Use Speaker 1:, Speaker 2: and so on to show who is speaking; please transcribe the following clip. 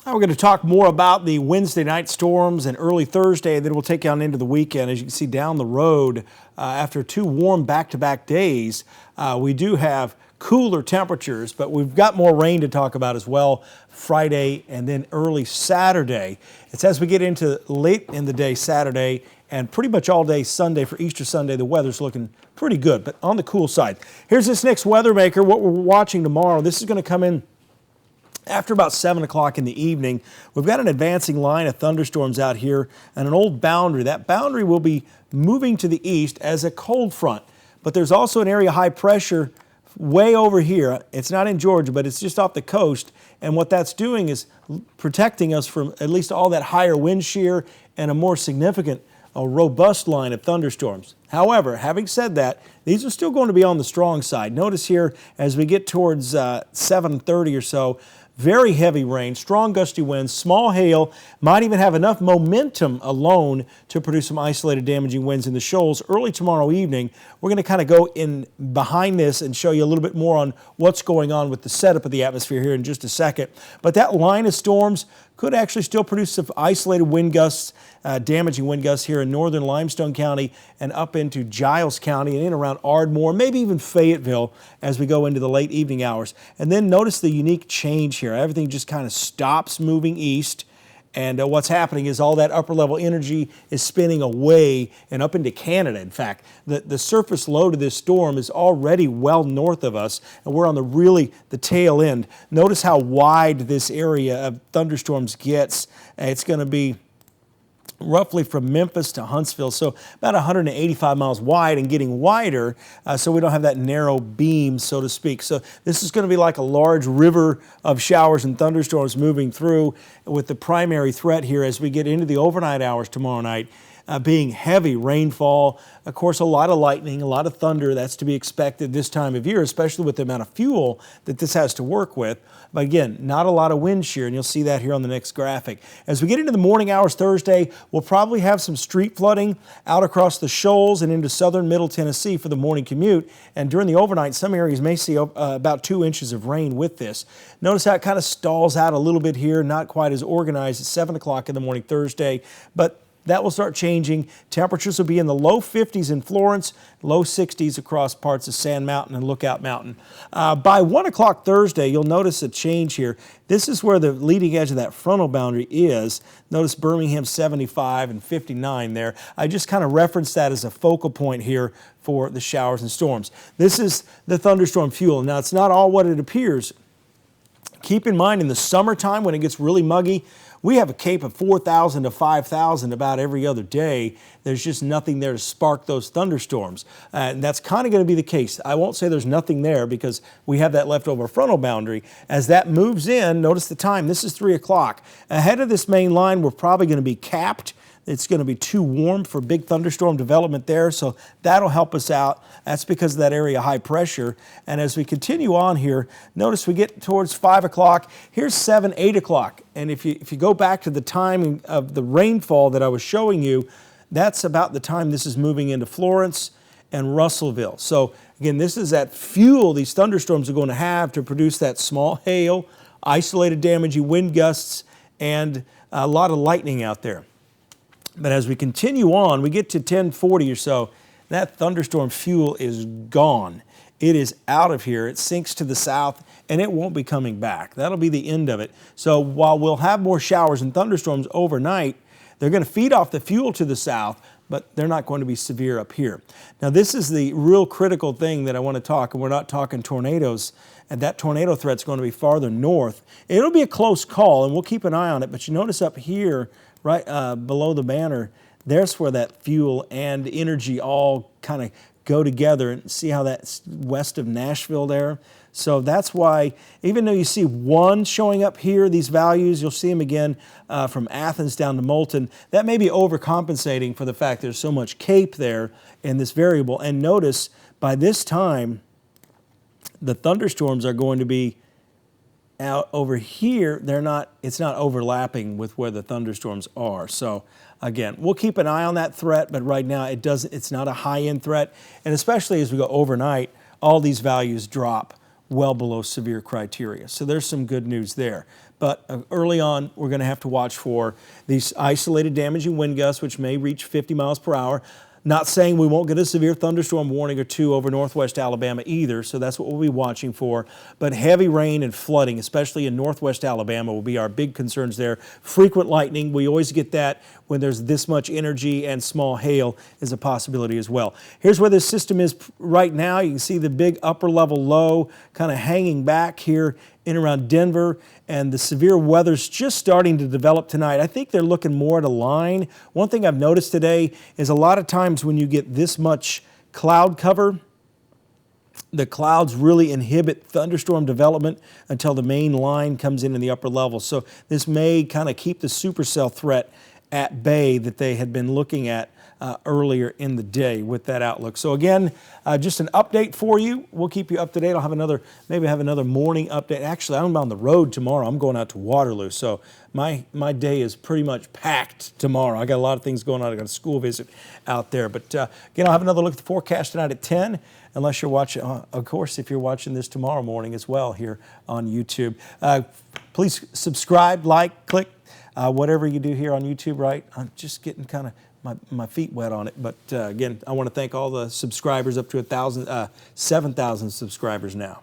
Speaker 1: We're going to talk more about the Wednesday night storms and early Thursday, and then we'll take you on into the weekend. As you can see down the road, after 2 warm back-to-back days, we do have cooler temperatures, but we've got more rain to talk about as well Friday and then early Saturday. It's as we get into late in the day Saturday and pretty much all day Sunday for Easter Sunday, the weather's looking pretty good, but on the cool side. Here's this next weather maker, what we're watching tomorrow. This is going to come in after about 7 o'clock in the evening. We've got an advancing line of thunderstorms out here and an old boundary. That boundary will be moving to the east as a cold front, but there's also an area of high pressure way over here. It's not in Georgia, but it's just off the coast, and what that's doing is protecting us from at least all that higher wind shear and a more significant, a robust line of thunderstorms. However, having said that, these are still going to be on the strong side. Notice here as we get towards 7:30 or so, very heavy rain, strong gusty winds, small hail, might even have enough momentum alone to produce some isolated damaging winds in the shoals. Early tomorrow evening, we're going to kind of go in behind this and show you a little bit more on what's going on with the setup of the atmosphere here in just a second. But that line of storms could actually still produce some isolated wind gusts, damaging wind gusts here in northern Limestone County and up into Giles County and in around Ardmore, maybe even Fayetteville as we go into the late evening hours. And then notice the unique change here. Everything just kind of stops moving east. And what's happening is all that upper level energy is spinning away and up into Canada. In fact, the surface low to this storm is already well north of us, and we're on the tail end. Notice how wide this area of thunderstorms gets. It's going to be roughly from Memphis to Huntsville, so about 185 miles wide and getting wider, so we don't have that narrow beam, so to speak. So this is going to be like a large river of showers and thunderstorms moving through, with the primary threat here as we get into the overnight hours tomorrow night being heavy rainfall. Of course, a lot of lightning, a lot of thunder. That's to be expected this time of year, especially with the amount of fuel that this has to work with. But again, not a lot of wind shear, and you'll see that here on the next graphic. As we get into the morning hours Thursday, we'll probably have some street flooding out across the shoals and into southern middle Tennessee for the morning commute. And during the overnight, some areas may see about 2 inches of rain with this. Notice how it kind of stalls out a little bit here, not quite as organized at 7 o'clock in the morning Thursday, but that will start changing. Temperatures will be in the low 50s in Florence, low 60s across parts of Sand Mountain and Lookout Mountain. By 1 o'clock Thursday, you'll notice a change here. This is where the leading edge of that frontal boundary is. Notice Birmingham 75 and 59 there. I just kind of referenced that as a focal point here for the showers and storms. This is the thunderstorm fuel. Now, it's not all what it appears. Keep in mind, in the summertime when it gets really muggy, we have a cape of 4,000 to 5,000 about every other day. There's just nothing there to spark those thunderstorms. And that's kind of going to be the case. I won't say there's nothing there because we have that leftover frontal boundary. As that moves in, notice the time. This is 3 o'clock. Ahead of this main line, we're probably going to be capped. It's going to be too warm for big thunderstorm development there, so that'll help us out. That's because of that area of high pressure. And as we continue on here, notice we get towards 5 o'clock. Here's 7, 8 o'clock. And if you go back to the timing of the rainfall that I was showing you, that's about the time this is moving into Florence and Russellville. So again, this is that fuel these thunderstorms are going to have to produce that small hail, isolated damaging wind gusts, and a lot of lightning out there. But as we continue on, we get to 10:40 or so, that thunderstorm fuel is gone. It is out of here. It sinks to the south, and it won't be coming back. That'll be the end of it. So while we'll have more showers and thunderstorms overnight, they're going to feed off the fuel to the south, but they're not going to be severe up here. Now, this is the real critical thing that I want to talk, and we're not talking tornadoes, and that tornado threat's going to be farther north. It'll be a close call, and we'll keep an eye on it, but you notice up here, right below the banner, there's where that fuel and energy all kind of go together, and see how that's west of Nashville there. So that's why, even though you see one showing up here, these values, you'll see them again from Athens down to Moulton. That may be overcompensating for the fact there's so much CAPE there in this variable. And notice, by this time, the thunderstorms are going to be out over here. It's not overlapping with where the thunderstorms are. So again, we'll keep an eye on that threat, but right now it's not a high-end threat. And especially as we go overnight, all these values drop well below severe criteria. So there's some good news there. but early on, we're going to have to watch for these isolated damaging wind gusts, which may reach 50 miles per hour. Not saying we won't get a severe thunderstorm warning or two over northwest Alabama either, so that's what we'll be watching for. But heavy rain and flooding, especially in northwest Alabama, will be our big concerns there. Frequent lightning, we always get that when there's this much energy, and small hail is a possibility as well. Here's where this system is right now. You can see the big upper level low kind of hanging back here in around Denver, and the severe weather's just starting to develop tonight. I think they're looking more at a line. One thing I've noticed today is a lot of times when you get this much cloud cover, the clouds really inhibit thunderstorm development until the main line comes in the upper level. So this may kind of keep the supercell threat at bay that they had been looking at earlier in the day with that outlook. So again, just an update for you. We'll keep you up to date. I'll have maybe have another morning update. Actually, I'm on the road tomorrow. I'm going out to Waterloo. So my day is pretty much packed tomorrow. I got a lot of things going on. I got a school visit out there. But again, I'll have another look at the forecast tonight at 10. Unless you're watching, of course, if you're watching this tomorrow morning as well here on YouTube. Please subscribe, like, click, whatever you do here on YouTube, right? I'm just getting kind of my feet wet on it. But again, I want to thank all the subscribers, up to 7,000 subscribers now.